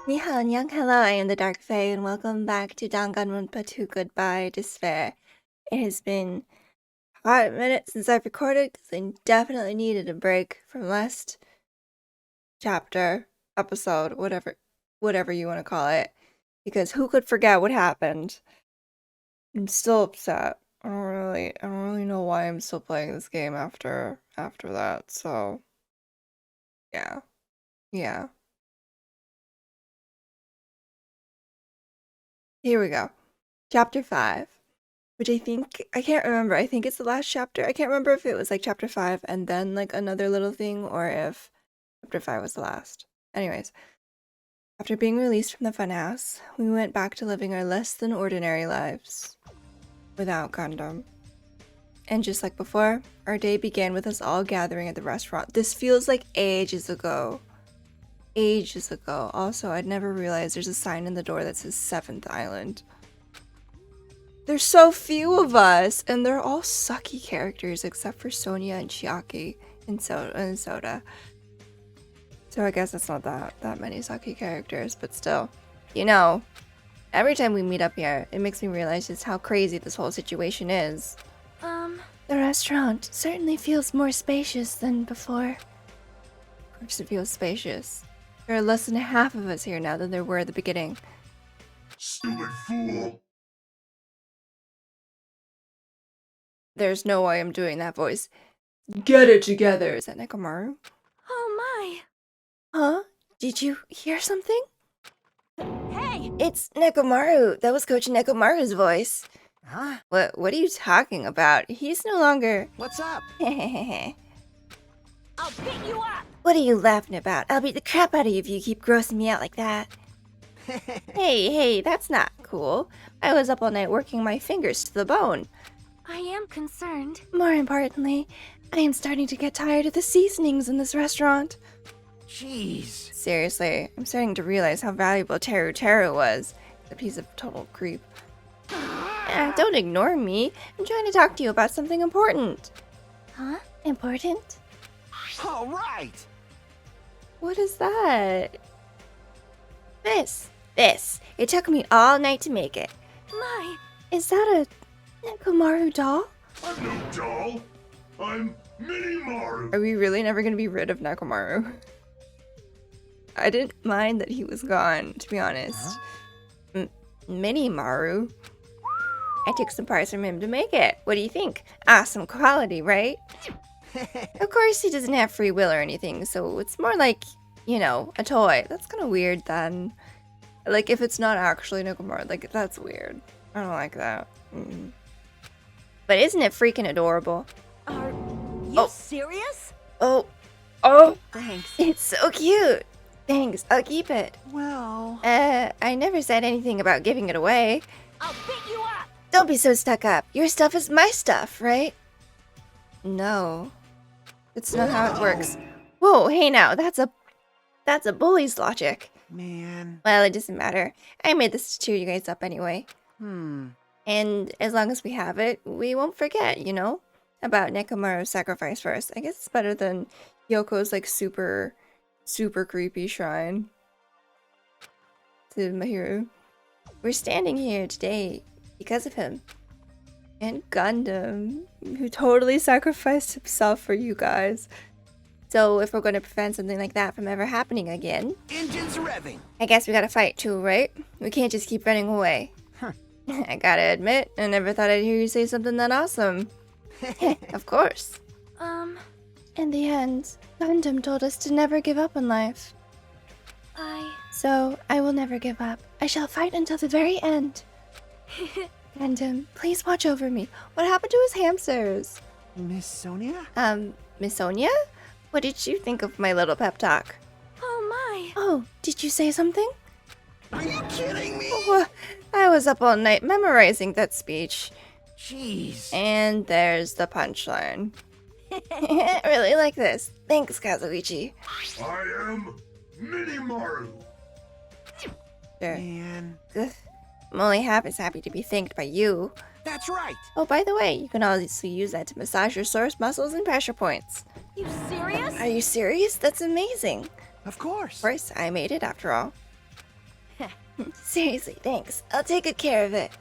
Ni hao, Nyang, hello, I am the Dark Fae, and welcome back to Danganronpa 2 Goodbye Despair. It has been a hot minute since I've recorded, because I definitely needed a break from last chapter, episode, whatever you want to call it, because who could forget what happened? I'm still upset. I don't really know why I'm still playing this game after that, so yeah. Here we go. Chapter 5. Which I can't remember. I think it's the last chapter. I can't remember if it was like chapter 5 and then like another little thing, or if chapter 5 was the last. Anyways, after being released from the funhouse, we went back to living our less than ordinary lives without Gundam. And just like before, our day began with us all gathering at the restaurant. This feels like ages ago. Ages ago. Also, I'd never realized there's a sign in the door that says 7th Island. There's so few of us, and they're all sucky characters except for Sonia and Chiaki and Soda. So I guess it's not that many sucky characters, but still. You know, every time we meet up here, it makes me realize just how crazy this whole situation is. The restaurant certainly feels more spacious than before. Of course it feels spacious. There are less than half of us here now than there were at the beginning. Stupid fool! There's no way I'm doing that voice. Get it together! Is that Nekomaru? Oh my! Huh? Did you hear something? Hey! It's Nekomaru! That was Coach Nekomaru's voice. Huh? What are you talking about? He's no longer... What's up? What I'll beat you up! are you laughing about? I'll beat the crap out of you if you keep grossing me out like that. Hey, that's not cool. I was up all night working my fingers to the bone. I am concerned. More importantly, I am starting to get tired of the seasonings in this restaurant. Jeez. Seriously, I'm starting to realize how valuable Teru was. A piece of total creep. Don't ignore me. I'm trying to talk to you about something important. Huh? Important? All right. What is that? This. It took me all night to make it. My. Is that a Nekomaru doll? I'm no doll! I'm Mini Maru! Are we really never gonna be rid of Nekomaru? I didn't mind that he was gone, to be honest. Mini Maru? I took some parts from him to make it. What do you think? Awesome quality, right? Of course, he doesn't have free will or anything, so it's more like, you know, a toy. That's kind of weird then. Like, if it's not actually Nekomaru, like, that's weird. I don't like that. But isn't it freaking adorable? Are you serious? Oh, Thanks. it's so cute. Thanks, I'll keep it. Well. I never said anything about giving it away. I'll beat you up! Don't be so stuck up. Your stuff is my stuff, right? No. It's not how it works. Whoa, hey now, that's a bully's logic. Man. Well, it doesn't matter. I made this to cheer you guys up anyway. And as long as we have it, we won't forget, you know? About Nekomaru's sacrifice first. I guess it's better than Yoko's, like, super creepy shrine to Mahiru. We're standing here today because of him. And Gundam, who totally sacrificed himself for you guys. So if we're going to prevent something like that from ever happening again... Engines revving. I guess we gotta fight too, right? We can't just keep running away. I gotta admit, I never thought I'd hear you say something that awesome. Of course. In the end, Gundam told us to never give up in life. So, I will never give up. I shall fight until the very end. Gundam, please watch over me. What happened to his hamsters? Miss Sonia? Miss Sonia? What did you think of my little pep talk? Oh my. Oh, did you say something? Are you kidding me? Oh, I was up all night memorizing that speech. Jeez. And there's the punchline. I really like this. Thanks, Kazuichi. I am Mini Maru! Sure. Man. Ugh. I'm only half as happy to be thanked by you. That's right. Oh, by the way, you can also use that to massage your source muscles and pressure points. You serious? Are you serious? That's amazing. Of course. Of course, I made it after all. Seriously, thanks. I'll take good care of it.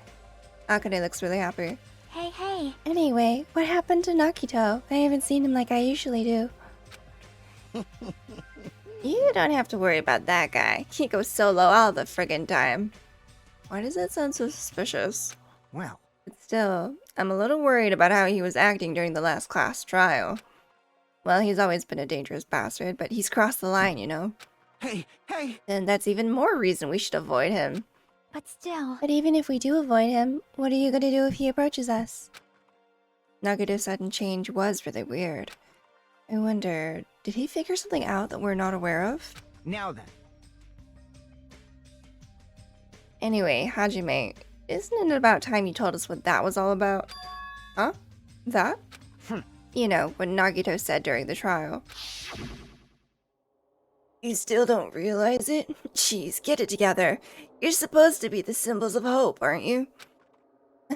Akane looks really happy. Hey. Anyway, what happened to Nakito? I haven't seen him like I usually do. You don't have to worry about that guy. He goes solo all the friggin' time. Why does that sound so suspicious? Well, But still, I'm a little worried about how he was acting during the last class trial. Well, he's always been a dangerous bastard, but he's crossed the line, you know? hey. And that's even more reason we should avoid him. But still. But even if we do avoid him, what are you gonna do if he approaches us? Nagato's sudden change was really weird. I wonder, did he figure something out that we're not aware of? Now then. Anyway, Hajime, isn't it about time you told us what that was all about? Huh? That? You know, what Nagito said during the trial. You still don't realize it? Jeez, get it together. You're supposed to be the symbols of hope, aren't you?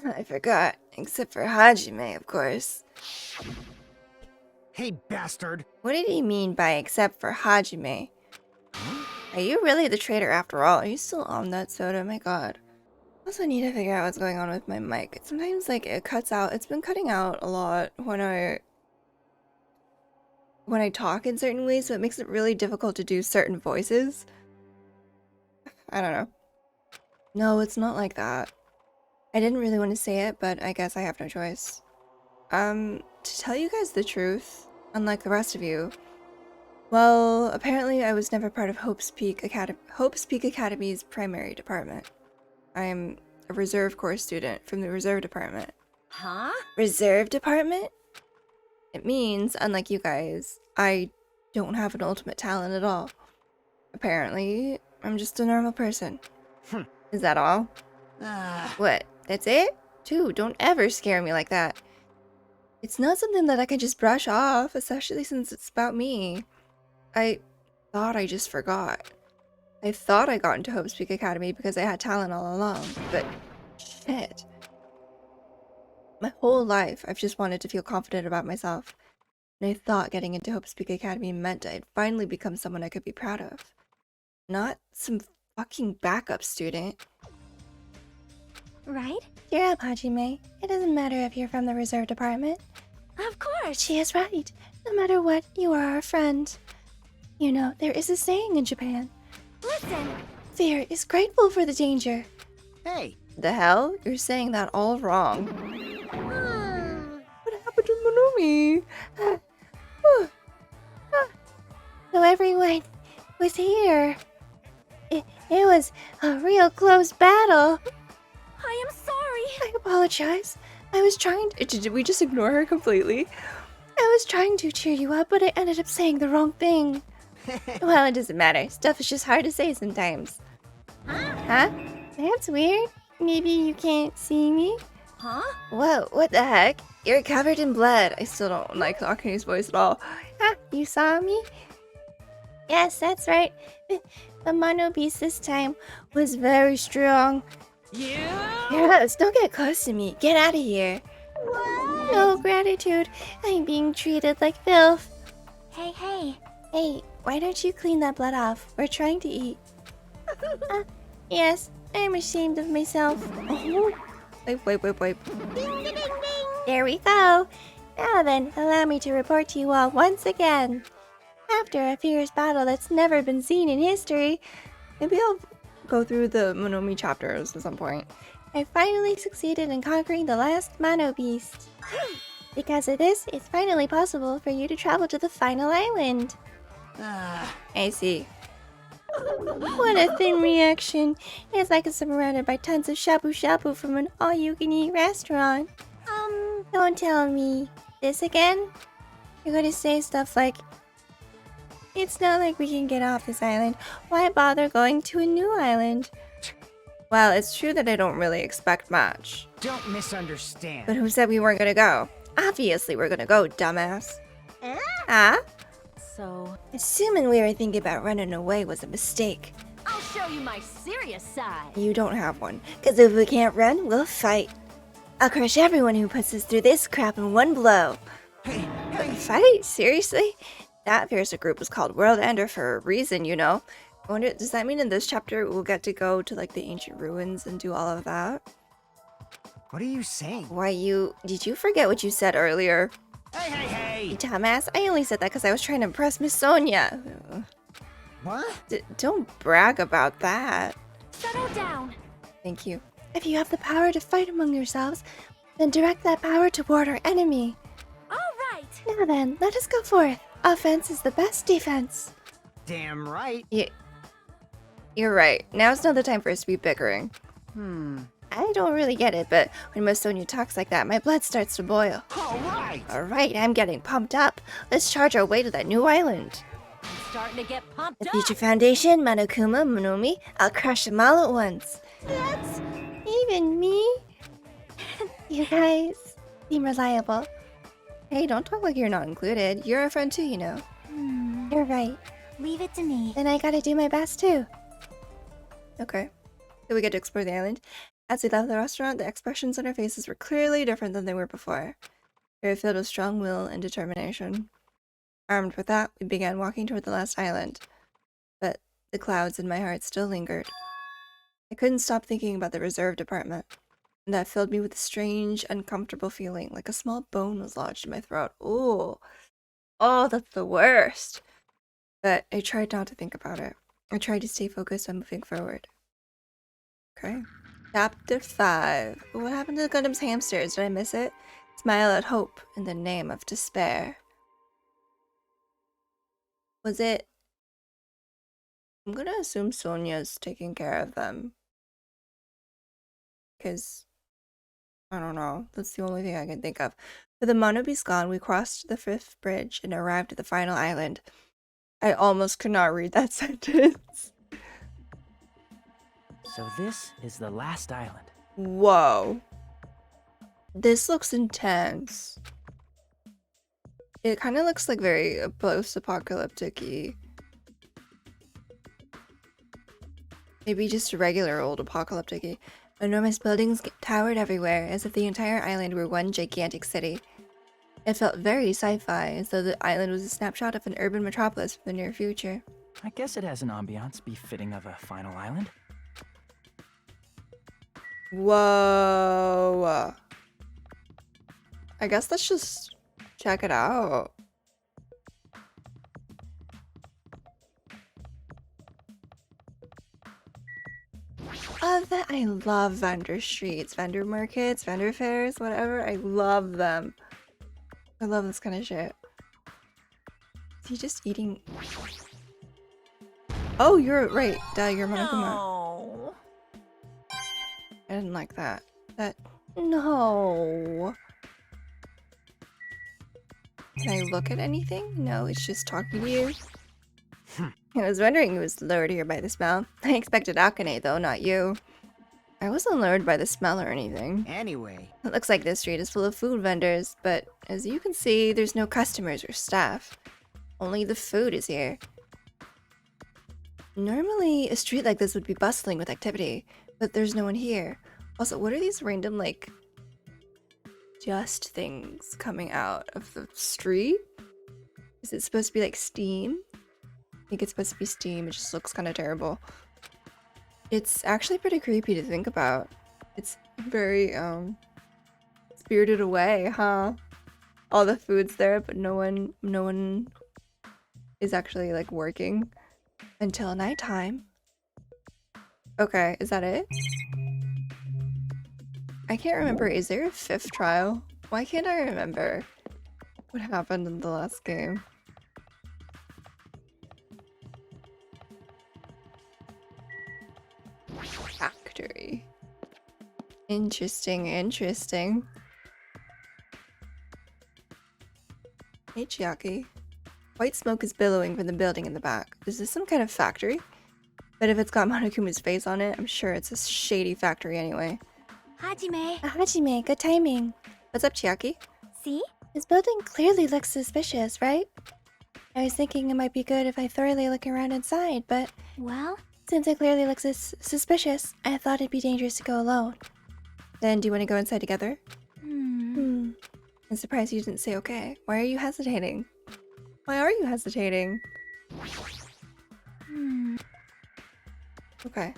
I forgot, except for Hajime, of course. Hey, bastard. What did he mean by except for Hajime? Are you really the traitor after all? Are you still on that soda? My god. Also need to figure out what's going on with my mic. Sometimes like it cuts out. It's been cutting out a lot when I talk in certain ways, so it makes it really difficult to do certain voices. I don't know. No, it's not like that. I didn't really want to say it, but I guess I have no choice. To tell you guys the truth, unlike the rest of you, well, apparently I was never part of Hope's Peak Academy's primary department. I'm a reserve corps student from the reserve department. Huh? Reserve department? It means, unlike you guys, I don't have an ultimate talent at all. Apparently, I'm just a normal person. Is that all? What? That's it? Dude, don't ever scare me like that. It's not something that I can just brush off, especially since it's about me. I thought I just forgot. I thought I got into Hope's Peak Academy because I had talent all along, but shit. My whole life, I've just wanted to feel confident about myself. And I thought getting into Hope's Peak Academy meant I'd finally become someone I could be proud of. Not some fucking backup student. Right? Cheer up, Hajime. It doesn't matter if you're from the reserve department. Of course. She is right. No matter what, you are our friend. You know, there is a saying in Japan. Listen. Fear is grateful for the danger. Hey. The hell? You're saying that all wrong. What happened to Monomi? So everyone was here. It was a real close battle. I am sorry. I apologize. I was trying to... Did we just ignore her completely? I was trying to cheer you up, but I ended up saying the wrong thing. Well, it doesn't matter. Stuff is just hard to say sometimes. Huh? That's weird. Maybe you can't see me? Huh? Whoa, what the heck? You're covered in blood. I still don't like Akane's voice at all. Ah, you saw me? Yes, that's right. The mono beast this time was very strong. Yes, don't get close to me. Get out of here. What? No gratitude. I'm being treated like filth. Hey. Hey, why don't you clean that blood off? We're trying to eat. Yes, I'm ashamed of myself. Oh. Wait. Ding, ding, ding. There we go. Now then, allow me to report to you all once again. After a fierce battle that's never been seen in history, maybe I'll go through the Monomi chapters at some point. I finally succeeded in conquering the last Mono Beast. Because of this, it's finally possible for you to travel to the final island. I see. What a thin reaction. It's like I'm surrounded by tons of shabu shabu from an all-you-can-eat restaurant. Don't tell me. This again? You're gonna say stuff like, it's not like we can get off this island. Why bother going to a new island? Well, it's true that I don't really expect much. Don't misunderstand. But who said we weren't gonna go? Obviously we're gonna go, dumbass. So, Assuming we were thinking about running away was a mistake. I'll show you my serious side. You don't have one. Because if we can't run, we'll fight. I'll crush everyone who puts us through this crap in one blow. Hey. Fight? Seriously? That fiercer group was called World Ender for a reason, you know. I wonder, does that mean in this chapter we'll get to go to like the ancient ruins and do all of that? What are you saying? Why did you forget what you said earlier? Hey, hey, You hey! dumbass, I only said that because I was trying to impress Miss Sonia. What? Don't brag about that. Settle down. Thank you. If you have the power to fight among yourselves, then direct that power toward our enemy. All right. Now then, let us go forth. Offense is the best defense. Damn right. You're right. Now's not the time for us to be bickering. I don't really get it, but when Miss Sonia talks like that, my blood starts to boil. All right. Alright, I'm getting pumped up. Let's charge our way to that new island. I'm starting to get pumped The up. Future Foundation, Monokuma, Monomi, I'll crush them all at once. That's even me. You guys seem reliable. Hey, don't talk like you're not included. You're a friend too, you know. You're right. Leave it to me. Then I gotta do my best too. Okay. So we get to explore the island. As we left the restaurant, the expressions on our faces were clearly different than they were before. They were filled with strong will and determination. Armed with that, we began walking toward the last island. But the clouds in my heart still lingered. I couldn't stop thinking about the reserved apartment. And that filled me with a strange, uncomfortable feeling, like a small bone was lodged in my throat. Ooh. Oh, that's the worst. But I tried not to think about it. I tried to stay focused on moving forward. Okay. Chapter 5. What happened to Gundam's hamsters? Did I miss it? Smile at hope in the name of despair. Was it? I'm gonna assume Sonia's taking care of them. Because, I don't know. That's the only thing I can think of. With the Monobeast gone, we crossed the 5th bridge and arrived at the final island. I almost could not read that sentence. So this is the last island. Whoa. This looks intense. It kind of looks like very post-apocalyptic-y. Maybe just a regular old apocalyptic-y. Enormous buildings towered everywhere, as if the entire island were one gigantic city. It felt very sci-fi, as though the island was a snapshot of an urban metropolis from the near future. I guess it has an ambiance befitting of a final island. Whoa. I guess let's just check it out. I love vendor streets, vendor markets, vendor fairs, whatever. I love them. I love this kind of shit. Is he just eating? Oh, you're right. Duh, you're Monokuma. No. I didn't like that. No. Can I look at anything? No, it's just talking to you. I was wondering who was lured here by the smell. I expected Akane though, not you. I wasn't lured by the smell or anything. Anyway, It looks like this street is full of food vendors, but as you can see, there's no customers or staff. Only the food is here. Normally, a street like this would be bustling with activity, but there's no one here. Also, what are these random, like, dust things coming out of the street? Is it supposed to be like steam? I think it's supposed to be steam. It just looks kind of terrible. It's actually pretty creepy to think about. It's very, Spirited Away, huh? All the food's there, but no one is actually, like, working until nighttime. Okay, is that it? I can't remember. Is there a 5th trial? Why can't I remember what happened in the last game? Factory. Interesting. Hey, Chiaki. White smoke is billowing from the building in the back. Is this some kind of factory? But if it's got Monokuma's face on it, I'm sure it's a shady factory anyway. Hajime. Hajime, good timing. What's up, Chiaki? See? This building clearly looks suspicious, right? I was thinking it might be good if I thoroughly look around inside, but Well, since it clearly looks suspicious, I thought it'd be dangerous to go alone. Then, do you want to go inside together? I'm surprised you didn't say okay. Why are you hesitating? Okay.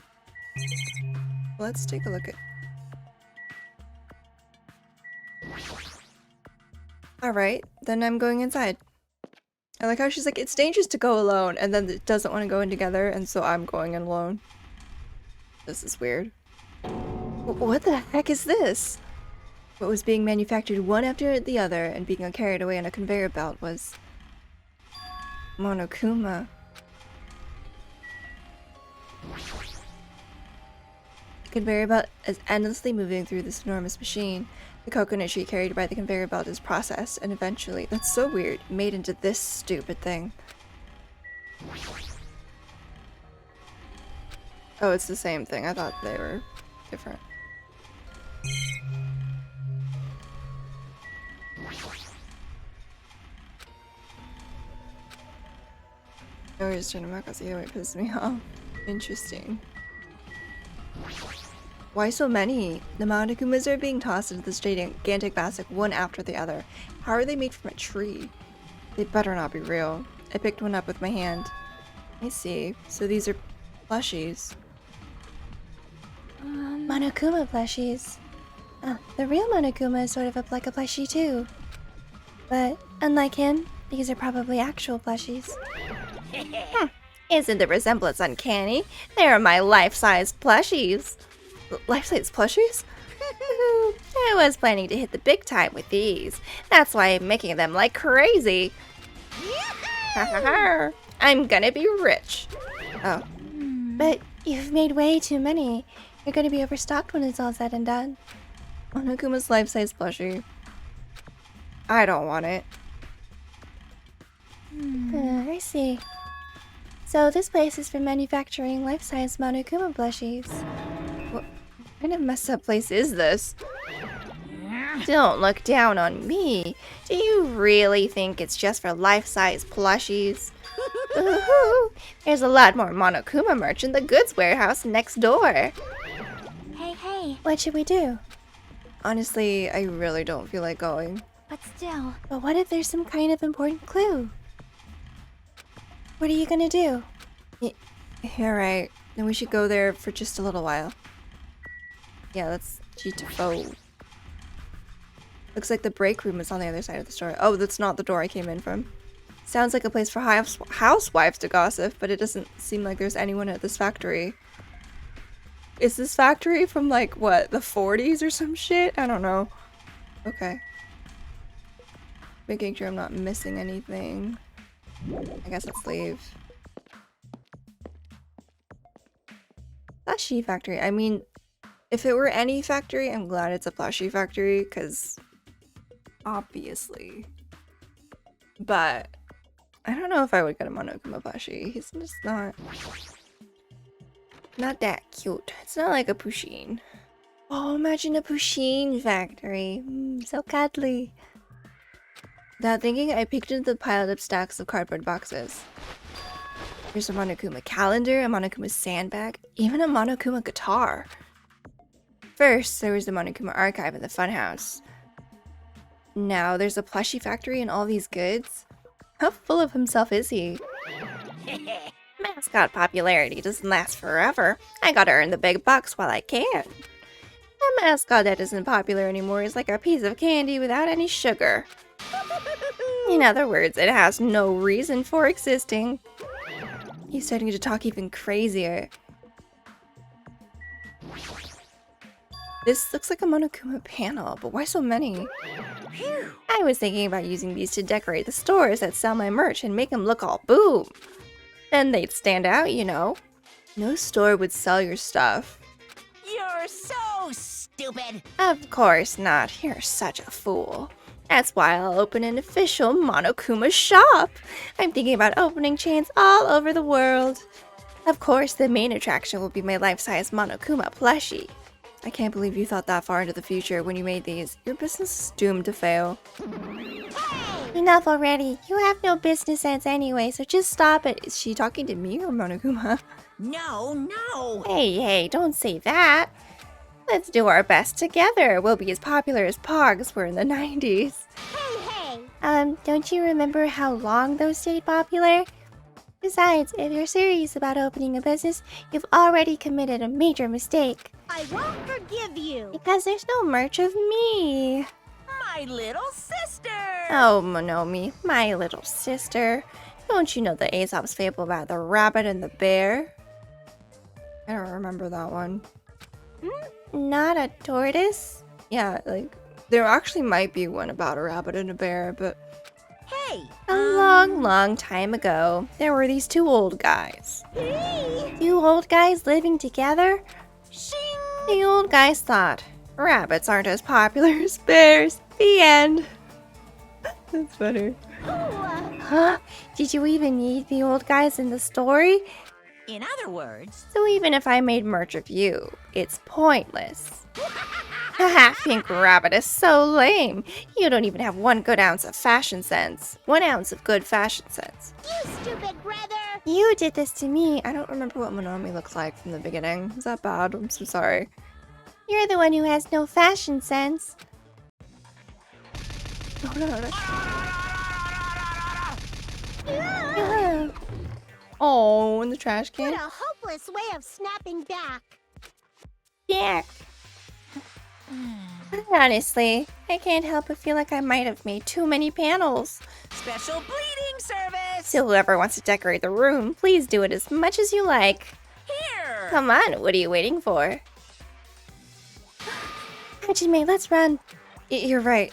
Let's take a look at... Alright, then I'm going inside. I like how she's like, it's dangerous to go alone, and then it doesn't want to go in together, and so I'm going in alone. This is weird. What the heck is this? What was being manufactured one after the other and being carried away on a conveyor belt was... Monokuma. The conveyor belt is endlessly moving through this enormous machine. The coconut tree carried by the conveyor belt is processed and eventually, that's so weird, made into this stupid thing. Oh, it's the same thing. I thought they were different. I always turn to Mako, see how it pisses me off. Interesting. Why so many? The Monokumas are being tossed into this gigantic basket one after the other. How are they made from a tree? They better not be real. I picked one up with my hand. I see. So these are plushies. Monokuma plushies. The real Monokuma is sort of like a plushie too. But unlike him, these are probably actual plushies. Isn't the resemblance uncanny? They are my life-size plushies. Life-size plushies? I was planning to hit the big time with these. That's why I'm making them like crazy. I'm gonna be rich. Oh. But you've made way too many. You're gonna be overstocked when it's all said and done. Onokuma's life-size plushie. I don't want it. I see. So this place is for manufacturing life-size Monokuma plushies. What kind of messed up place is this? Don't look down on me. Do you really think it's just for life-size plushies? Ooh, there's a lot more Monokuma merch in the goods warehouse next door. Hey. What should we do? Honestly, I really don't feel like going. But still. But what if there's some kind of important clue? What are you gonna do? You're right. Then we should go there for just a little while. Yeah, let's GTFO. Looks like the break room is on the other side of the store. Oh, that's not the door I came in from. Sounds like a place for housewives to gossip, but it doesn't seem like there's anyone at this factory. Is this factory from like, what, the 40s or some shit? I don't know. Okay. Making sure I'm not missing anything. I guess let's leave. Plushie factory. I mean, if it were any factory, I'm glad it's a plushie factory, because obviously. But I don't know if I would get a Monokuma plushie. He's just not that cute. It's not like a Pusheen. Oh, imagine a Pusheen factory. So cuddly. Without thinking, I peeked into the piled up stacks of cardboard boxes. There's a Monokuma calendar, a Monokuma sandbag, even a Monokuma guitar. First, there was the Monokuma archive in the funhouse. Now there's a plushie factory and all these goods. How full of himself is he? Mascot popularity doesn't last forever. I gotta earn the big bucks while I can. A mascot that isn't popular anymore is like a piece of candy without any sugar. In other words, it has no reason for existing. He's starting to talk even crazier. This looks like a Monokuma panel, but why so many? I was thinking about using these to decorate the stores that sell my merch and make them look all boom. Then they'd stand out, you know. No store would sell your stuff. You're so stupid. Of course not. You're such a fool. That's why I'll open an official Monokuma shop. I'm thinking about opening chains all over the world. Of course, the main attraction will be my life-size Monokuma plushie. I can't believe you thought that far into the future when you made these. Your business is doomed to fail. Hey! Enough already. You have no business sense anyway, so just stop it. Is she talking to me or Monokuma? No. Hey, don't say that. Let's do our best together. We'll be as popular as Pogs were in the 90s. Hey. Don't you remember how long those stayed popular? Besides, if you're serious about opening a business, you've already committed a major mistake. I won't forgive you. Because there's no merch of me. My little sister. Oh, Monomi, my little sister. Don't you know the Aesop's fable about the rabbit and the bear? I don't remember that one. Not a tortoise? Yeah, like, there actually might be one about a rabbit and a bear, but Hey. A long, long time ago, there were these two old guys. Hey. Two old guys living together? Shing. The old guys thought, rabbits aren't as popular as bears. The end. that's funny. Huh? Did you even need the old guys in the story? In other words, So even if I made merch of you, it's pointless. Haha, Pink Rabbit is so lame. You don't even have 1 good ounce of fashion sense. 1 ounce of good fashion sense. you stupid brother. You did this to me. I don't remember what Monomi looks like from the beginning. Is that bad? I'm so sorry. You're the one who has no fashion sense. No, no, no. Ah. Oh, in the trash can. What a hopeless way of snapping back. Yeah. Honestly, I can't help but feel like I might have made too many panels. Special bleeding service. So whoever wants to decorate the room, please do it as much as you like. Here. Come on, what are you waiting for? Hajime, let's run. You're right.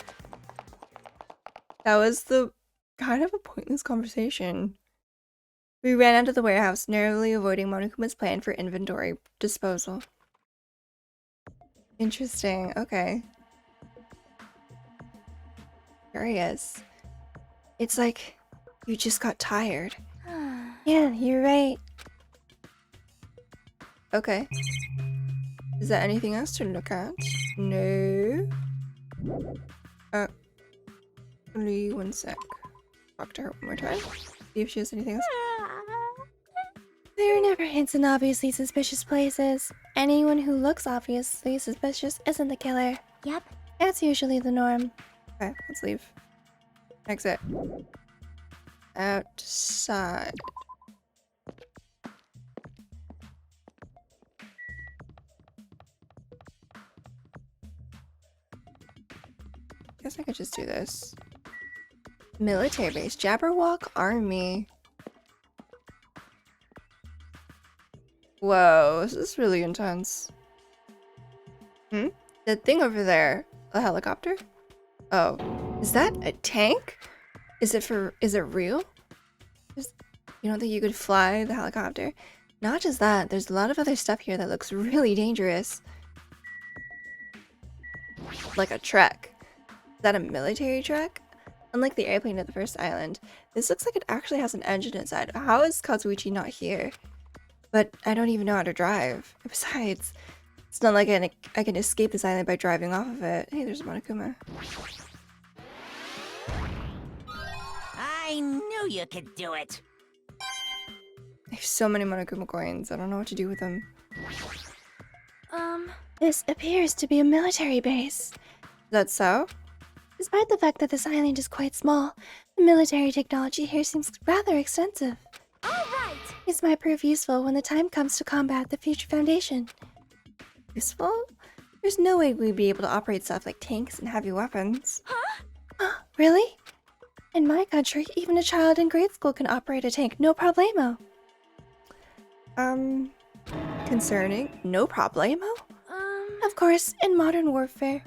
That was the kind of a pointless conversation. We ran out of the warehouse, narrowly avoiding Monokuma's plan for inventory disposal. Interesting. Okay. Curious. It's like you just got tired. Yeah, you're right. Okay. Is there anything else to look at? No. Only one sec. Talk to her one more time. See if she has anything else. There are never hints in obviously suspicious places. Anyone who looks obviously suspicious isn't the killer. Yep. That's usually the norm. Okay, let's leave. Exit. Outside. Guess I could just do this. Military base. Jabberwock Army. Whoa, this is really intense. The thing over there. A helicopter? Oh. Is that a tank? Is it real? You don't think you could fly the helicopter? Not just that, there's a lot of other stuff here that looks really dangerous. Like a truck. Is that a military truck? Unlike the airplane at the first island, this looks like it actually has an engine inside. How is Kazuichi not here? But I don't even know how to drive. Besides, it's not like I can escape this island by driving off of it. Hey, there's Monokuma. I knew you could do it. I have so many Monokuma coins. I don't know what to do with them. This appears to be a military base. Is that so? Despite the fact that this island is quite small, the military technology here seems rather extensive. All right. This might prove useful when the time comes to combat the Future Foundation. Useful? There's no way we'd be able to operate stuff like tanks and heavy weapons. Really? In my country, even a child in grade school can operate a tank, no problemo. Concerning? No problemo? Of course, in modern warfare.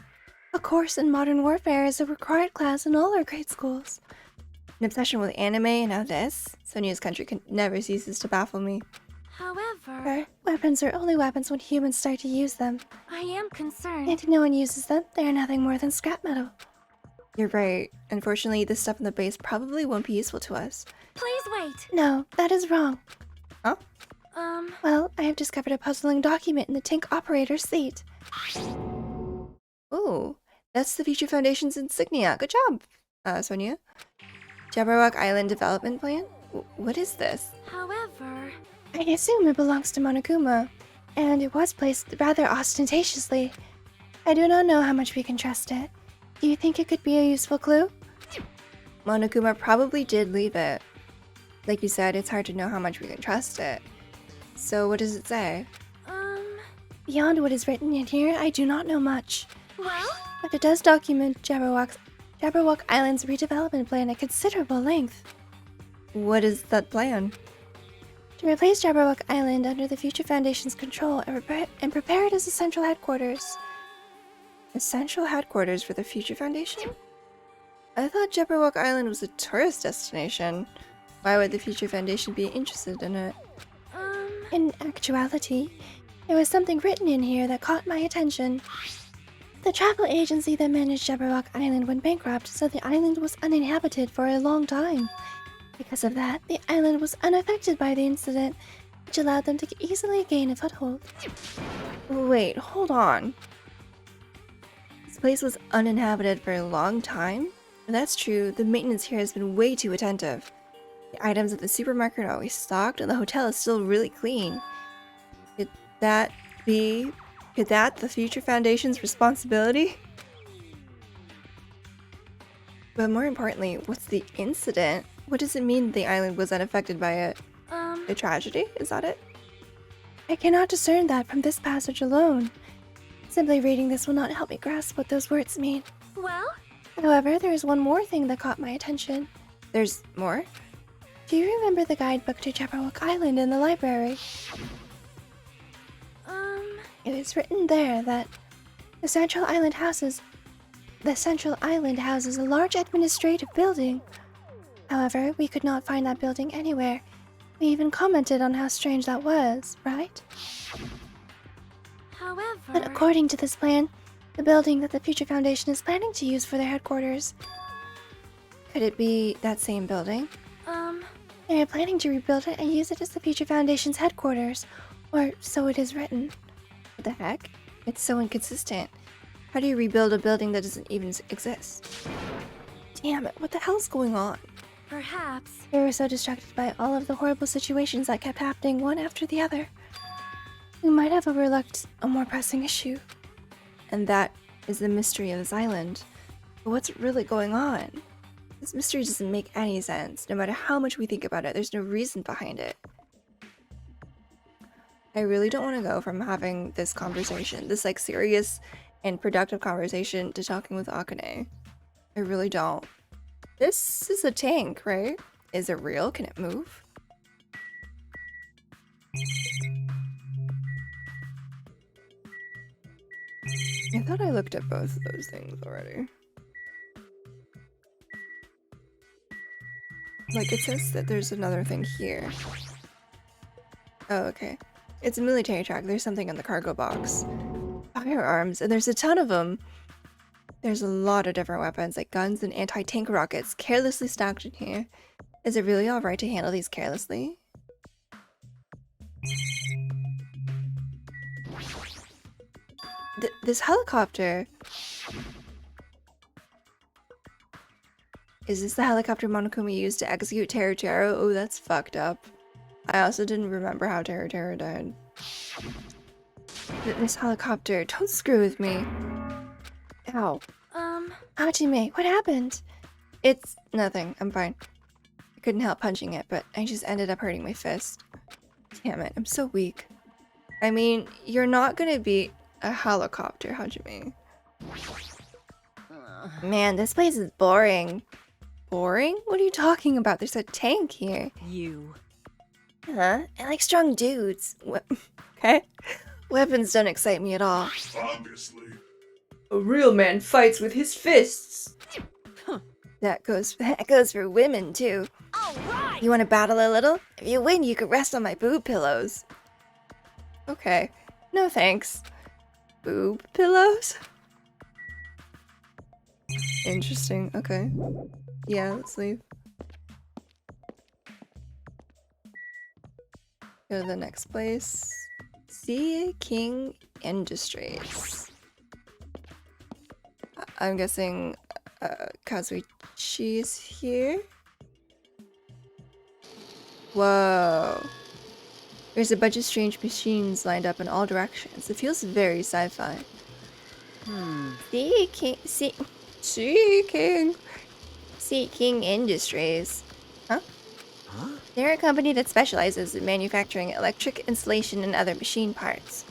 A course in modern warfare is a required class in all our grade schools. An obsession with anime and now this? Sonia's country never ceases to baffle me. However, weapons are only weapons when humans start to use them. I am concerned. And if no one uses them, they are nothing more than scrap metal. You're right. Unfortunately, this stuff in the base probably won't be useful to us. Please wait. No, that is wrong. Huh? Well, I have discovered a puzzling document in the tank operator's seat. Ooh, that's the Future Foundation's insignia. Good job, Sonia. Jabberwock Island Development Plan? What is this? However, I assume it belongs to Monokuma, and it was placed rather ostentatiously. I do not know how much we can trust it. Do you think it could be a useful clue? Monokuma probably did leave it. Like you said, it's hard to know how much we can trust it. So what does it say? Beyond what is written in here, I do not know much. Well? But it does document Jabberwock Island's redevelopment plan at considerable length. What is that plan? To replace Jabberwock Island under the Future Foundation's control and prepare it as a central headquarters. A central headquarters for the Future Foundation? I thought Jabberwock Island was a tourist destination. Why would the Future Foundation be interested in it? In actuality, there was something written in here that caught my attention. The travel agency that managed Jabberwock Island went bankrupt, so the island was uninhabited for a long time. Because of that, the island was unaffected by the incident, which allowed them to easily gain a foothold. Wait, hold on. This place was uninhabited for a long time? If that's true, the maintenance here has been way too attentive. The items at the supermarket are always stocked, and the hotel is still really clean. Could that the Future Foundation's responsibility? But more importantly, what's the incident? What does it mean the island was unaffected by it? A tragedy? Is that it? I cannot discern that from this passage alone. Simply reading this will not help me grasp what those words mean. Well? However, there is one more thing that caught my attention. There's more? Do you remember the guidebook to Jabberwock Island in the library? It is written there that the Central Island houses a large administrative building. However, we could not find that building anywhere. We even commented on how strange that was, right? However... But according to this plan, the building that the Future Foundation is planning to use for their headquarters. Could it be that same building? They are planning to rebuild it and use it as the Future Foundation's headquarters, or so it is written. What the heck? It's so inconsistent. How do you rebuild a building that doesn't even exist? Damn it, what the hell's going on? Perhaps... We were so distracted by all of the horrible situations that kept happening one after the other. We might have overlooked a more pressing issue. And that is the mystery of this island. But what's really going on? This mystery doesn't make any sense. No matter how much we think about it, there's no reason behind it. I really don't want to go from having this conversation, this like serious and productive conversation, to talking with Akane. I really don't. This is a tank, right? Is it real? Can it move? I thought I looked at both of those things already. Like, it says that there's another thing here. Oh, okay. It's a military truck. There's something in the cargo box. Firearms, and there's a ton of them. There's a lot of different weapons, like guns and anti-tank rockets, carelessly stacked in here. Is it really alright to handle these carelessly? This helicopter... Is this the helicopter Monokuma used to execute Teru? Oh, that's fucked up. I also didn't remember how Teru died. This helicopter, don't screw with me. Ow. Hajime, what happened? It's nothing, I'm fine. I couldn't help punching it, but I just ended up hurting my fist. Damn it, I'm so weak. I mean, you're not gonna beat a helicopter, Hajime. Man, this place is boring. Boring? What are you talking about? There's a tank here. You. Huh? I like strong dudes. Okay? Weapons don't excite me at all. Obviously. A real man fights with his fists. That goes for women too. All right. You want to battle a little? If you win, you can rest on my boob pillows. Okay. No thanks. Boob pillows? Interesting. Okay. Yeah, let's leave. Go to the next place. Sea King Industries. I'm guessing Kazuichi is here. Whoa. There's a bunch of strange machines lined up in all directions. It feels very sci-fi. Sea King Industries. Huh? Huh? They're a company that specializes in manufacturing electric installation and other machine parts.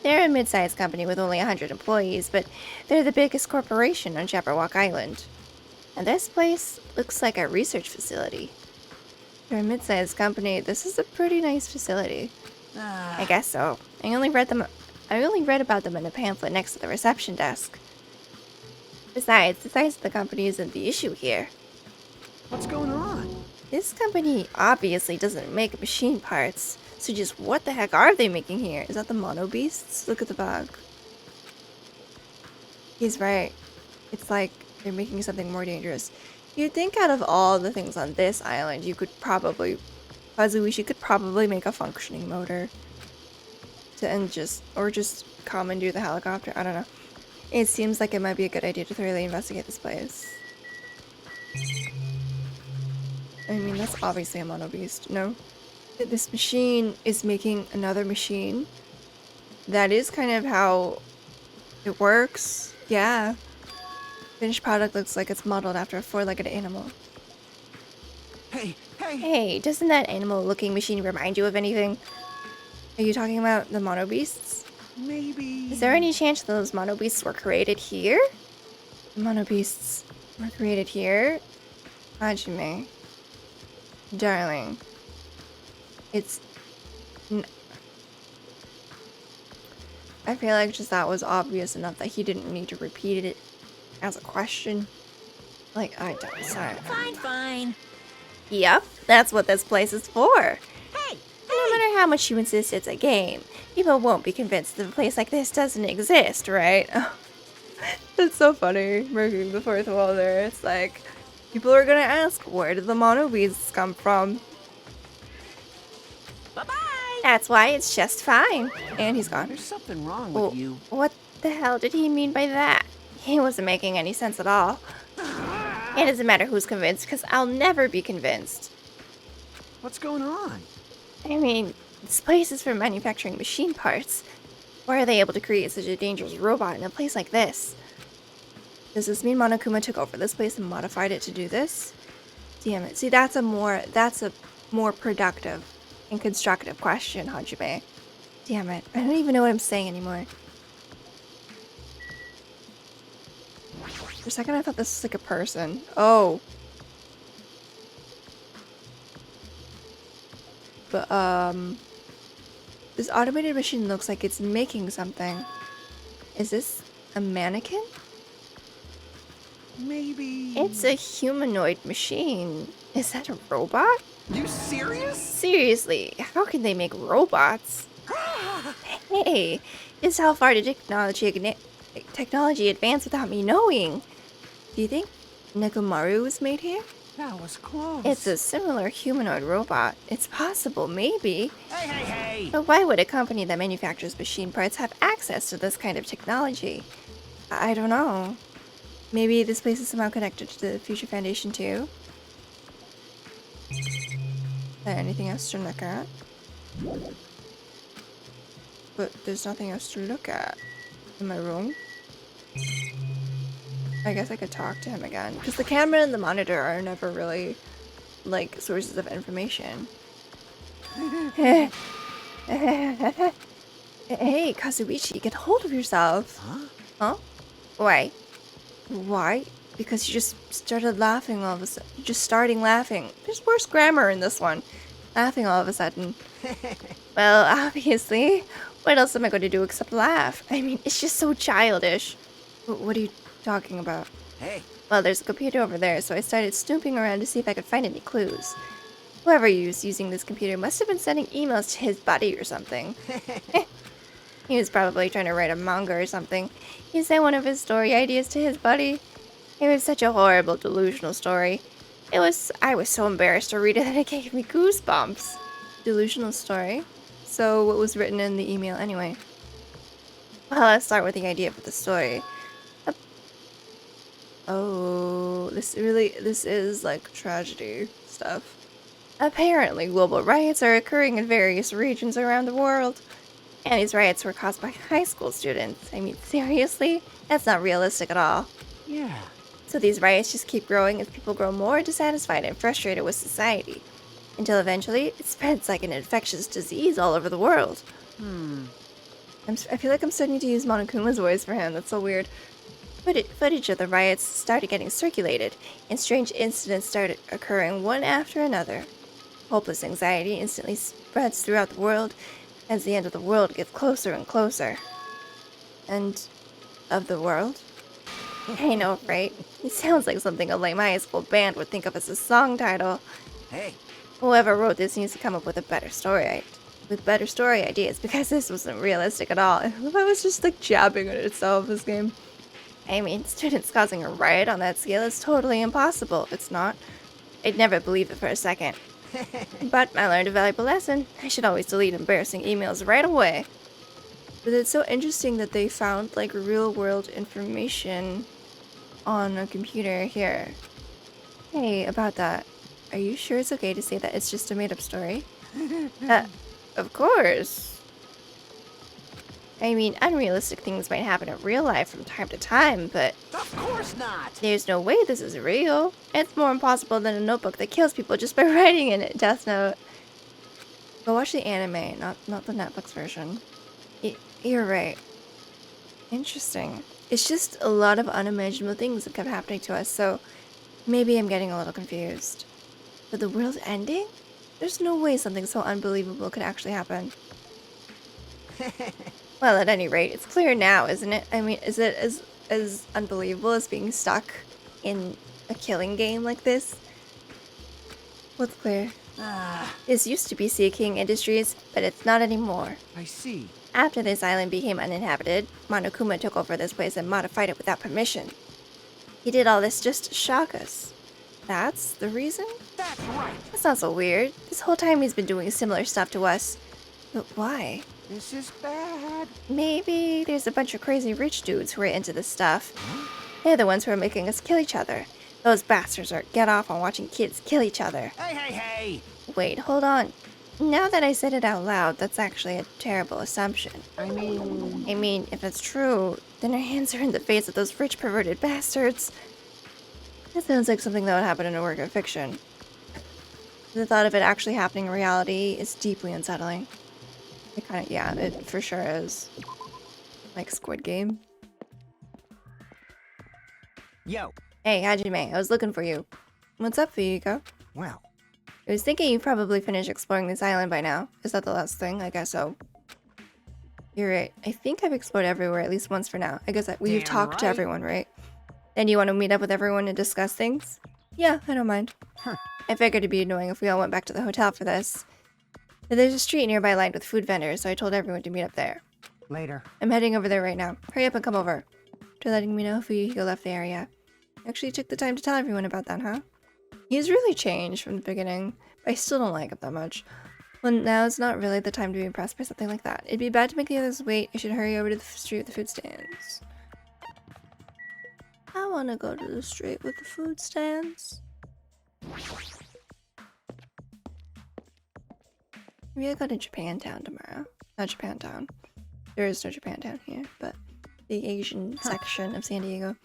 They're a mid-sized company with only 100 employees, but they're the biggest corporation on Jabberwock Island. And this place looks like a research facility. For a mid-sized company, this is a pretty nice facility. I guess so. I only read about them in a pamphlet next to the reception desk. Besides, the size of the company isn't the issue here. What's going on? This company obviously doesn't make machine parts, so just what the heck are they making here? Is that the mono beasts? Look at the bug. He's right. It's like they're making something more dangerous. You'd think out of all the things on this island, you could probably, Kazuishi could probably make a functioning motor. Or just commandeer the helicopter. I don't know. It seems like it might be a good idea to thoroughly investigate this place. I mean, that's obviously a mono beast, no? This machine is making another machine. That is kind of how it works. Yeah. Finished product looks like it's modeled after a four-legged animal. Hey! Hey, doesn't that animal-looking machine remind you of anything? Are you talking about the mono beasts? Maybe... Is there any chance those mono beasts were created here? The mono beasts were created here? Hajime. Darling. It's... I feel like just that was obvious enough that he didn't need to repeat it as a question. Like, I don't... Sorry. Fine. Yep, that's what this place is for. Hey! No matter how much you insist it's a game, people won't be convinced that a place like this doesn't exist, right? It's so funny, breaking the fourth wall there. It's like, people are gonna ask, where did the mono beasts come from? Bye-bye! That's why it's just fine. And he's gone. There's something wrong Well, with you. what the hell did he mean by that? He wasn't making any sense at all. It doesn't matter who's convinced, because I'll never be convinced. What's going on? I mean, this place is for manufacturing machine parts. Why are they able to create such a dangerous robot in a place like this? Does this mean Monokuma took over this place and modified it to do this? Damn it. See, that's a more productive and constructive question, Hajime. Damn it. I don't even know what I'm saying anymore. For a second, I thought this was like a person. Oh. But, this automated machine looks like it's making something. Is this a mannequin? Maybe... It's a humanoid machine. Is that a robot? You serious? Seriously, how can they make robots? Hey, this is how far did technology advance without me knowing? Do you think Nekomaru was made here? That was close. It's a similar humanoid robot. It's possible, maybe. Hey! But why would a company that manufactures machine parts have access to this kind of technology? I don't know. Maybe this place is somehow connected to the Future Foundation too? Is there anything else to look at? But there's nothing else to look at. Am I wrong? I guess I could talk to him again. Because the camera and the monitor are never really, like, sources of information. Hey, Kazuichi, get hold of yourself. Huh? Why? Why? Because you just started laughing all of a sudden. You're just starting laughing. There's worse grammar in this one. Laughing all of a sudden. Well, obviously. What else am I going to do except laugh? I mean, it's just so childish. What are you talking about? Hey. Well, there's a computer over there, so I started snooping around to see if I could find any clues. Whoever was using this computer must have been sending emails to his buddy or something. He was probably trying to write a manga or something. He sent one of his story ideas to his buddy. It was such a horrible, delusional story. I was so embarrassed to read it that it gave me goosebumps. Delusional story? So what was written in the email anyway? Well, let's start with the idea for the story. Oh, this is like tragedy stuff. Apparently, global riots are occurring in various regions around the world. And these riots were caused by high school students. I mean, seriously? That's not realistic at all. Yeah. So these riots just keep growing as people grow more dissatisfied and frustrated with society. Until eventually, it spreads like an infectious disease all over the world. I feel like I'm starting to use Monokuma's voice for him. That's so weird. Footage of the riots started getting circulated, and strange incidents started occurring one after another. Hopeless anxiety instantly spreads throughout the world as the end of the world gets closer and closer. End of the world? I know, right? It sounds like something a lame high school band would think of as a song title. Hey. Whoever wrote this needs to come up with a better story ideas, because this wasn't realistic at all. I was just like jabbing at itself, this game. I mean, students causing a riot on that scale is totally impossible. It's not. I'd never believe it for a second. But I learned a valuable lesson. I should always delete embarrassing emails right away. But it's so interesting that they found like real world information on a computer here. Hey, about that. Are you sure it's okay to say that it's just a made up story? Of course. I mean, unrealistic things might happen in real life from time to time, but Of course not. there's no way this is real. It's more impossible than a notebook that kills people just by writing in it. Death Note. Go watch the anime, not the Netflix version. You're right. Interesting. It's just a lot of unimaginable things that kept happening to us, so maybe I'm getting a little confused. But the world ending? There's no way something so unbelievable could actually happen. Well, at any rate, it's clear now, isn't it? I mean, is it as unbelievable as being stuck in a killing game like this? What's clear? This used to be Sea King Industries, but it's not anymore. I see. After this island became uninhabited, Monokuma took over this place and modified it without permission. He did all this just to shock us. That's the reason? That's right. That's not so weird. This whole time he's been doing similar stuff to us. But why? This is bad. Maybe there's a bunch of crazy rich dudes who are into this stuff. They're the ones who are making us kill each other. Those bastards are get off on watching kids kill each other. Hey. Wait, hold on. Now that I said it out loud, that's actually a terrible assumption. I mean, If it's true, then our hands are in the face of those rich perverted bastards. That sounds like something that would happen in a work of fiction. The thought of it actually happening in reality is deeply unsettling. It for sure is. Like Squid Game. yo. Hey, Hajime, I was looking for you. What's up, Fuyuko? Well, I was thinking you probably finished exploring this island by now. Is that the last thing? I guess so. You're right. I think I've explored everywhere at least once for now. I guess we've Damn talked to right. everyone, right? Then you want to meet up with everyone and discuss things? Yeah, I don't mind. I figured it'd be annoying if we all went back to the hotel for this. But there's a street nearby lined with food vendors, so I told everyone to meet up there. later. I'm heading over there right now. Hurry up and come over. After letting me know if Fuyuhiko left the area. Actually took the time to tell everyone about that, huh? He's really changed from the beginning, but I still don't like him that much. Well, now it's not really the time to be impressed by something like that. It'd be bad to make the others wait. I should hurry over to the street with the food stands. I want to go to the street with the food stands. Maybe I'll go to Japantown tomorrow. Not Japantown. There is no Japantown here, but the Asian section of San Diego.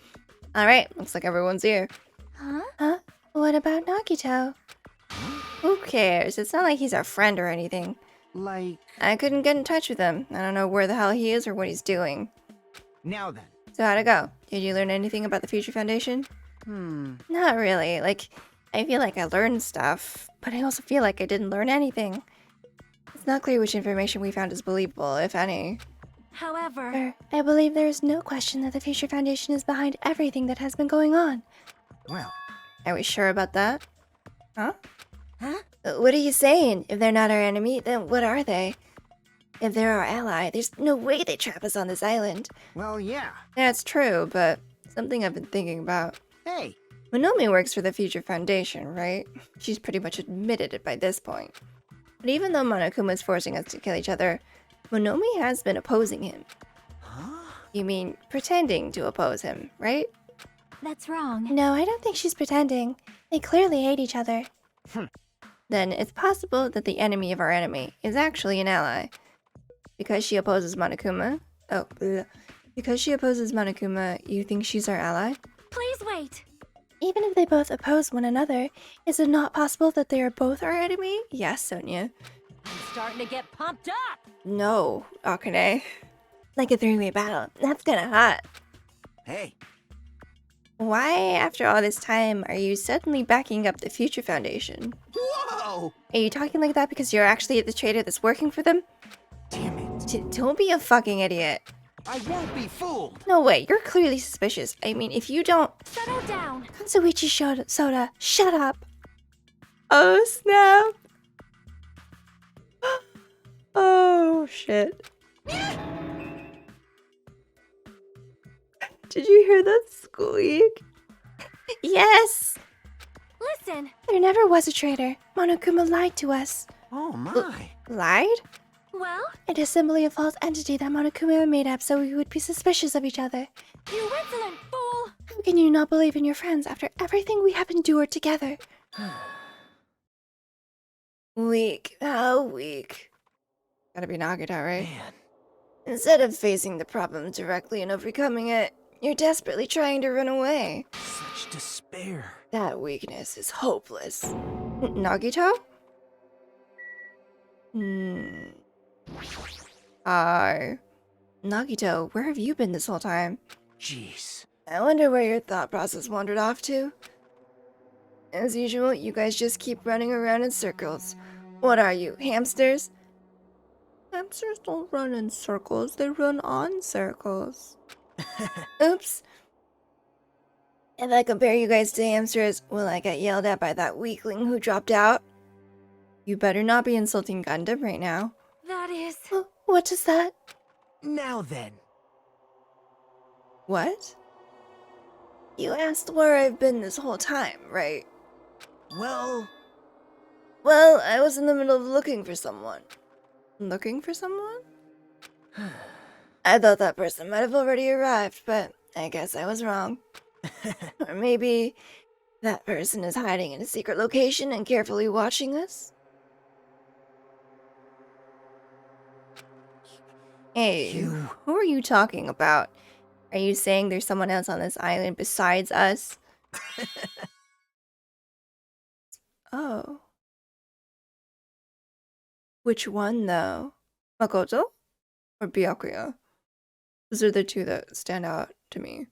Alright, looks like everyone's here. Huh? What about Nagito? Who cares? It's not like he's our friend or anything. Like, I couldn't get in touch with him. I don't know where the hell he is or what he's doing. now then. So how'd it go? Did you learn anything about the Future Foundation? Not really. Like, I feel like I learned stuff, but I also feel like I didn't learn anything. It's not clear which information we found is believable, if any. However, I believe there is no question that the Future Foundation is behind everything that has been going on. Well, Are we sure about that? Huh? Huh? What are you saying? If they're not our enemy, then what are they? If they're our ally, there's no way they trap us on this island. well, yeah. That's true, but something I've been thinking about. Hey, Monomi works for the Future Foundation, right? She's pretty much admitted it by this point. But even though Monokuma is forcing us to kill each other, Monomi has been opposing him. You mean pretending to oppose him, right? that's wrong. No, I don't think she's pretending. They clearly hate each other. Then it's possible that the enemy of our enemy is actually an ally. Because she opposes Monokuma. Because she opposes Monokuma, you think she's our ally? Please wait. Even if they both oppose one another, is it not possible that they are both our enemy? Yes, Sonia. I'm starting to get pumped up. No, Akane. Like a three-way battle. That's kinda hot. Hey, Why, after all this time, are you suddenly backing up the Future Foundation? whoa! Are you talking like that because you're actually the traitor that's working for them? Damn it! Don't be a fucking idiot. I won't be fooled. No way, you're clearly suspicious. I mean, if you don't... Settle down. Kansuichi Soda, shut up. Oh, snap. Oh, shit. Did you hear that squeak? Yes! Listen. There never was a traitor. Monokuma lied to us. Oh my! Lied? Well, It is simply a false entity that Monokuma made up so we would be suspicious of each other. you insolent fool. How can you not believe in your friends after everything we have endured together? Weak. How weak. Gotta be Nagita, right? Man, Instead of facing the problem directly and overcoming it, you're desperately trying to run away. such despair. That weakness is hopeless. Nagito? Nagito, where have you been this whole time? Jeez. I wonder where your thought process wandered off to. As usual, you guys just keep running around in circles. What are you, hamsters? Hamsters don't run in circles, they run on circles. Oops. If I compare you guys to hamsters, will I get yelled at by that weakling who dropped out? You better not be insulting Gundam right now. That is. What is that? Now then. What? You asked where I've been this whole time, right? Well, Well, I was in the middle of looking for someone. Looking for someone? I thought that person might have already arrived, but I guess I was wrong. Or maybe that person is hiding in a secret location and carefully watching us? Hey, You- who are you talking about? Are you saying there's someone else on this island besides us? Oh. Which one, though? Makoto? Or Byakuya? Those are the two that stand out to me.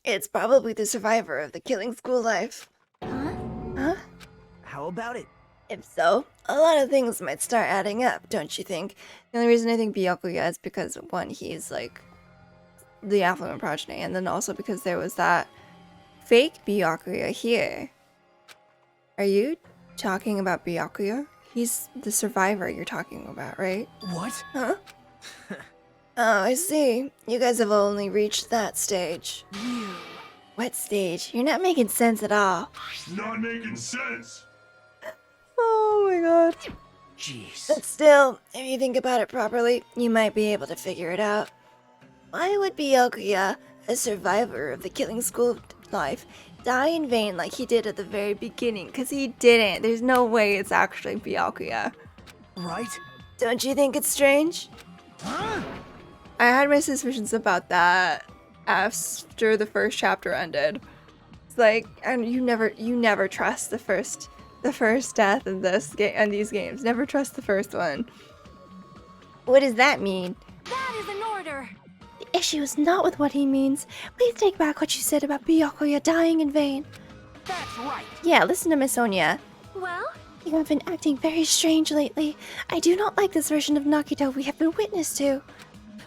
It's probably the survivor of the killing school life. Huh? Huh? how about it? If so, a lot of things might start adding up, don't you think? The only reason I think Byakuya is because, one, he's like the affluent progeny, and then also because there was that fake Byakuya here. Are you talking about Byakuya? He's the survivor you're talking about, right? What? Huh? Oh, I see. You guys have only reached that stage. You. What stage? You're not making sense at all. Not making sense. Oh my god. Jeez. But still, if you think about it properly, you might be able to figure it out. Why would Byakuya, a survivor of the killing school life, die in vain like he did at the very beginning? Because he didn't. There's no way it's actually Byakuya. Right? Don't you think it's strange? Huh? I had my suspicions about that after the first chapter ended. It's like, and you never trust the first death in this game and these games. Never trust the first one. What does that mean? That is an order. The issue is not with what he means. Please take back what you said about Byakuya dying in vain. That's right. Yeah, listen to Miss Sonia. Well, You have been acting very strange lately. I do not like this version of Nakito we have been witness to.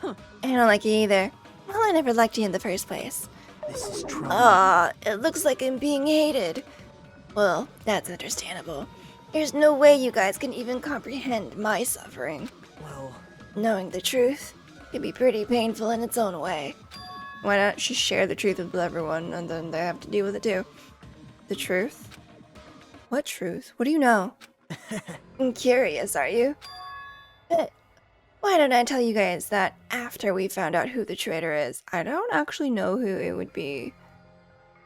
I don't like you either. Well, I never liked you in the first place. This is trouble. Ah, it looks like I'm being hated. Well, that's understandable. There's no way you guys can even comprehend my suffering. Well, Knowing the truth can be pretty painful in its own way. Why not just share the truth with everyone and then they have to deal with it too? The truth? What truth? What do you know? I'm curious, are you? But why don't I tell you guys that after we found out who the traitor is, I don't actually know who it would be.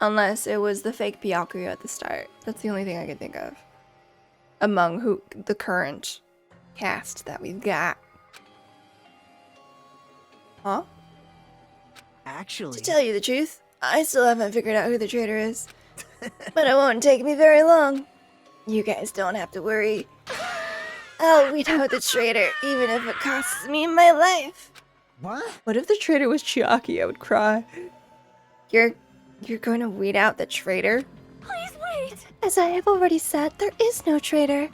Unless it was the fake Byakuya at the start. That's the only thing I can think of. Among the current cast that we've got. Huh? actually, To tell you the truth, I still haven't figured out who the traitor is. But it won't take me very long. You guys don't have to worry. I'll weed out the traitor, even if it costs me my life. What? What if the traitor was Chiaki? I would cry. You're going to weed out the traitor? Please wait. As I have already said, there is no traitor.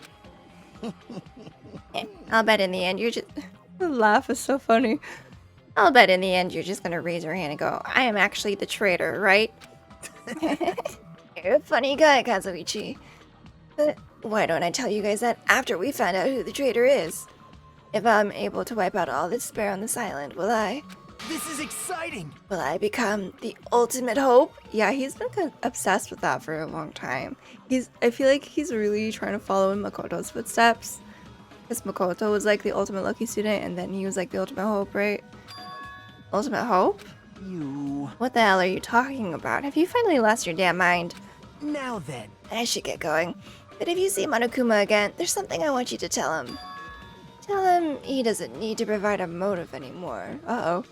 I'll bet in the end you're just... The laugh is so funny. I'll bet in the end you're just gonna raise your hand and go, I am actually the traitor, right? You're a funny guy, Kazuichi. But why don't I tell you guys that after we find out who the traitor is? If I'm able to wipe out all the despair on this island, will I This is exciting. become the ultimate hope? Yeah, he's been obsessed with that for a long time. I feel like he's really trying to follow in Makoto's footsteps. Because Makoto was like the ultimate lucky student, and then he was like the ultimate hope, right? Ultimate hope? You. What the hell are you talking about? Have you finally lost your damn mind? Now then. I should get going. But if you see Monokuma again, there's something I want you to tell him. Tell him he doesn't need to provide a motive anymore. Uh-oh.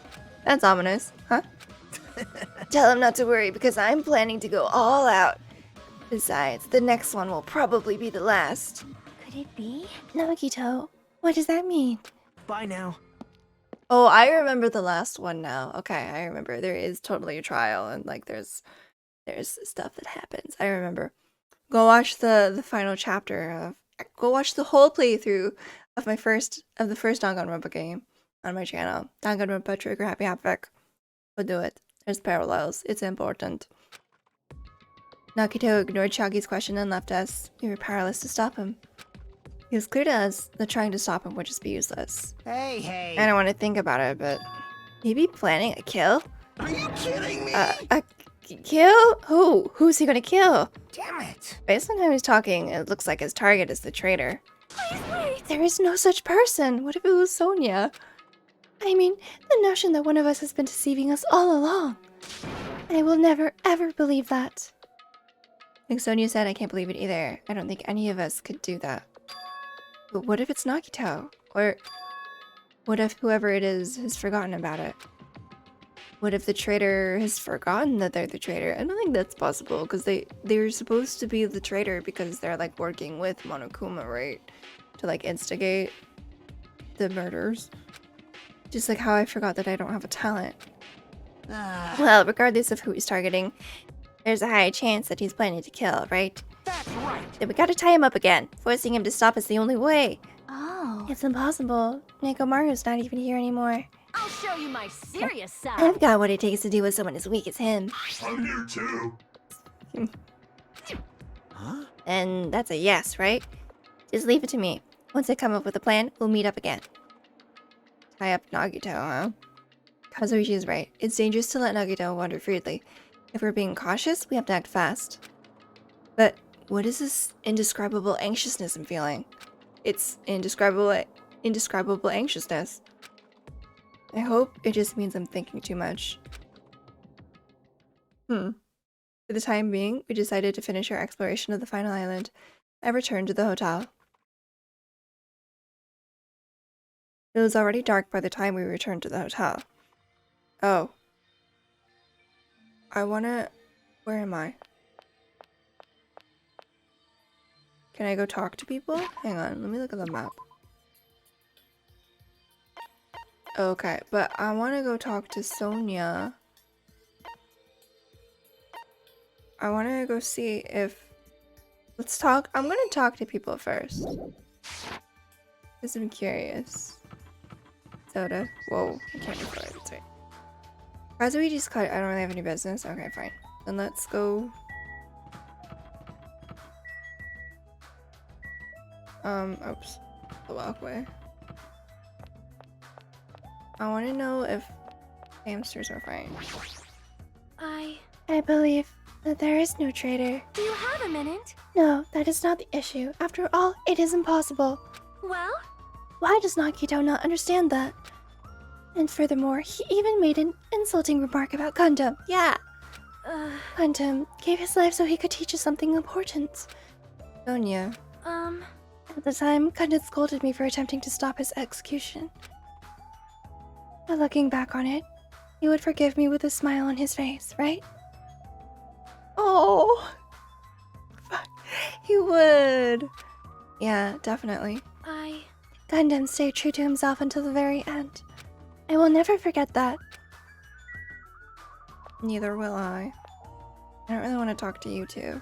That's ominous. Huh? Tell him not to worry because I'm planning to go all out. Besides, the next one will probably be the last. Could it be? Nagito, what does that mean? Bye now. Oh, I remember the last one now. Okay, I remember. There is totally a trial, and like there's stuff that happens. I remember. Go watch the final chapter of. Go watch the whole playthrough of the first Danganronpa game on my channel. Danganronpa Trigger Happy Havoc. Go do it. There's parallels. It's important. Nagito ignored Chagi's question and left us. We were powerless to stop him. It was clear to us that trying to stop him would just be useless. Hey. I don't want to think about it, but maybe planning a kill? Are you kidding me? Kill? Who? Who's he gonna kill? Damn it. Based on how he's talking, it looks like his target is the traitor. Please wait. There is no such person. What if it was Sonia? I mean, the notion that one of us has been deceiving us all along. I will never, ever believe that. Like Sonia said, I can't believe it either. I don't think any of us could do that. But what if it's Nagito? Or what if whoever it is has forgotten about it? What if the traitor has forgotten that they're the traitor? I don't think that's possible because they're supposed to be the traitor because they're like working with Monokuma, right? To like instigate the murders. Just like how I forgot that I don't have a talent. Well, regardless of who he's targeting, there's a high chance that he's planning to kill, right? That's right. Then we gotta tie him up again. Forcing him to stop is the only way. Oh. It's impossible. Nekomaru's not even here anymore. I'll show you my serious side. I've got what it takes to deal with someone as weak as him. I'm here too. Huh? And that's a yes, right? Just leave it to me. Once I come up with a plan, we'll meet up again. Tie up Nagito, huh? Kazuichi is right. It's dangerous to let Nagito wander freely. If we're being cautious, we have to act fast. But what is this indescribable anxiousness I'm feeling? It's indescribable anxiousness. I hope it just means I'm thinking too much. For the time being, we decided to finish our exploration of the final island and return to the hotel. It was already dark by the time we returned to the hotel. Oh. Where am I? Can I go talk to people? Hang on, let me look at the map. Okay, but I want to go talk to Sonia. I want to go see if... Let's talk. I'm going to talk to people first. Because I'm curious. Soda. Whoa, I can't record it. That's right. Kazuichi's cut. I don't really have any business. Okay, fine. Then let's go... oops. The walkway. I want to know if hamsters are fine. I believe that there is no traitor. Do you have a minute? No, that is not the issue. After all, it is impossible. Well, Why does Nagito not understand that? And furthermore, he even made an insulting remark about Gundam. Yeah, Gundam gave his life so he could teach us something important. Sonia. At the time, Gundam scolded me for attempting to stop his execution. But looking back on it, he would forgive me with a smile on his face, right? Oh, He would. Yeah, definitely. Gundam stayed true to himself until the very end. I will never forget that. Neither will I. I don't really want to talk to you two.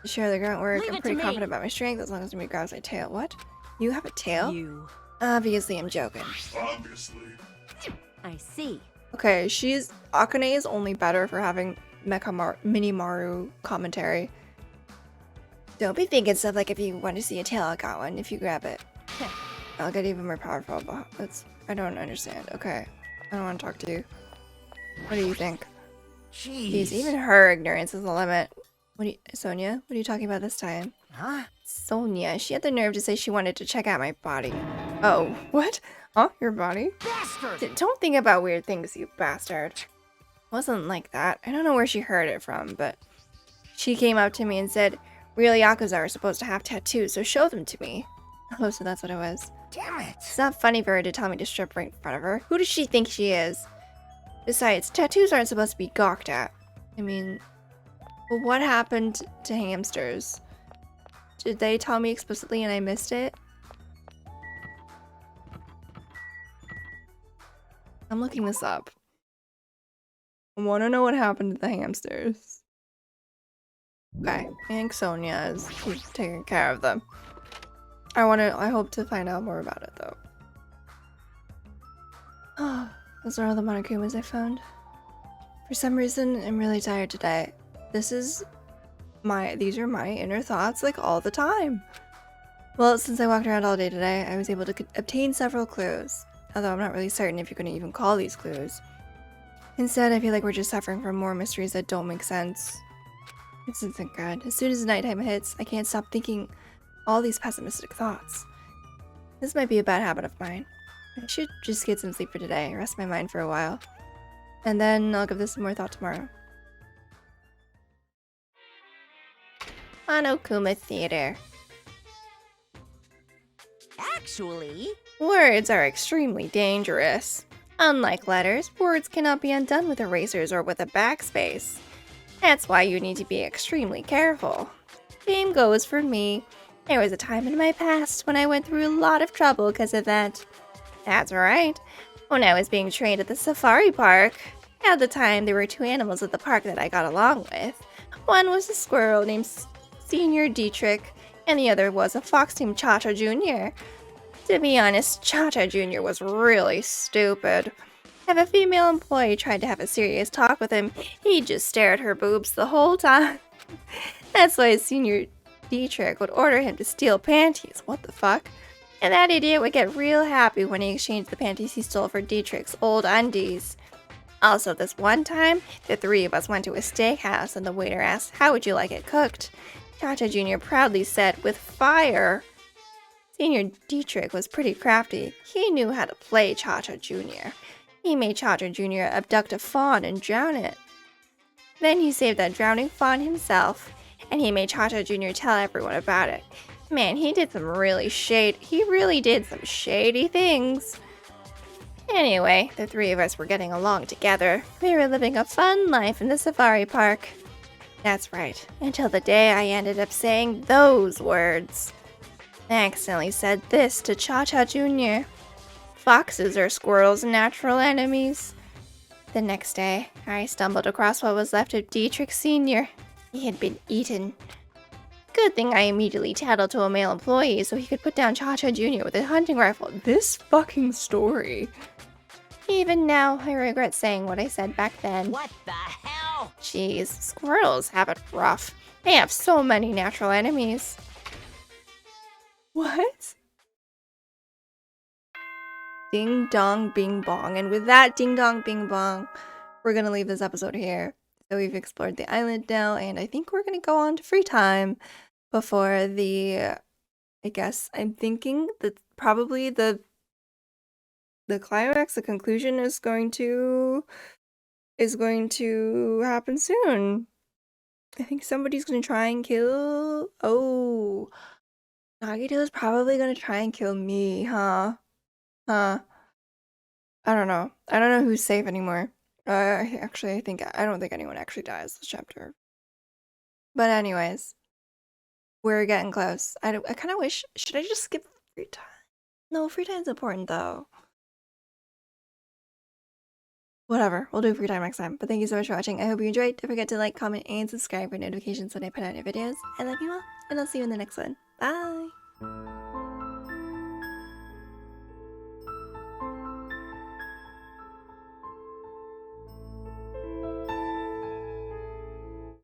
Sure, the grunt work. Leave I'm it pretty to me. confident about my strength as long as me grabs my tail. What? You have a tail? You. Obviously, I'm joking. Obviously. I see. Okay, Akane is only better for having Minimaru commentary. Don't be thinking stuff like if you want to see a tail, I got one. If you grab it, I'll get even more powerful. But I don't understand. Okay, I don't want to talk to you. What do you think? Jeez. Even her ignorance is the limit. Sonia? What are you talking about this time? Huh? Sonia, she had the nerve to say she wanted to check out my body. Oh, what? Huh? Your body? Bastard! Don't think about weird things, you bastard. Wasn't like that. I don't know where she heard it from, but she came up to me and said, real Yakuza are supposed to have tattoos, so show them to me. Oh, so that's what it was. Damn it! It's not funny for her to tell me to strip right in front of her. Who does she think she is? Besides, tattoos aren't supposed to be gawked at. I mean, what happened to hamsters? Did they tell me explicitly and I missed it? I'm looking this up. I want to know what happened to the hamsters. Okay, I think Sonia is taking care of them. I hope to find out more about it though. Oh, those are all the Monokumas I found. For some reason, I'm really tired today. These are my inner thoughts like all the time. Well, since I walked around all day today, I was able to obtain several clues. Although I'm not really certain if you're going to even call these clues. Instead, I feel like we're just suffering from more mysteries that don't make sense. This isn't good. As soon as nighttime hits, I can't stop thinking all these pessimistic thoughts. This might be a bad habit of mine. I should just get some sleep for today, rest my mind for a while. And then I'll give this some more thought tomorrow. Monokuma Theater. Actually, Words are extremely dangerous. Unlike letters, words cannot be undone with erasers or with a backspace. That's why you need to be extremely careful. Same goes for me. There was a time in my past when I went through a lot of trouble because of that. That's right. When I was being trained at the safari park. At the time, there were two animals at the park that I got along with. One was a squirrel named Senior Dietrich, and the other was a fox named Cha-Cha Jr. To be honest, Cha-Cha Jr. was really stupid. If a female employee tried to have a serious talk with him, he'd just stare at her boobs the whole time. That's why Senior Dietrich would order him to steal panties. What the fuck? And that idiot would get real happy when he exchanged the panties he stole for Dietrich's old undies. Also, this one time, the three of us went to a steakhouse and the waiter asked, "How would you like it cooked?" Cha-Cha Jr. proudly said, "With fire." Senior Dietrich was pretty crafty. He knew how to play Cha-Cha Jr. He made Cha-Cha Jr. abduct a fawn and drown it. Then he saved that drowning fawn himself, and he made Cha-Cha Jr. tell everyone about it. Man, he did some really shady things. Anyway, the three of us were getting along together. We were living a fun life in the safari park. That's right, until the day I ended up saying those words. I accidentally said this to Cha-Cha Jr. Foxes are squirrels' natural enemies. The next day, I stumbled across what was left of Dietrich Sr. He had been eaten. Good thing I immediately tattled to a male employee so he could put down Cha-Cha Jr. with a hunting rifle. This fucking story. Even now, I regret saying what I said back then. what the hell? Jeez, squirrels have it rough. They have so many natural enemies. What? Ding dong bing bong. And with that ding dong bing bong, we're gonna leave this episode here. So we've explored the island now, and I think we're gonna go on to free time before I guess I'm thinking that probably the climax, the conclusion is going to happen soon. I think somebody's gonna try and kill. Oh, Nagito is probably gonna try and kill me, huh? I don't know. I don't know who's safe anymore. Actually, I don't think anyone actually dies this chapter. But anyways, we're getting close. I kind of wish. Should I just skip free time? No, free time's important though. Whatever, we'll do free time next time. But thank you so much for watching. I hope you enjoyed. Don't forget to like, comment, and subscribe for notifications when I put out new videos. I love you all, and I'll see you in the next one. Bye!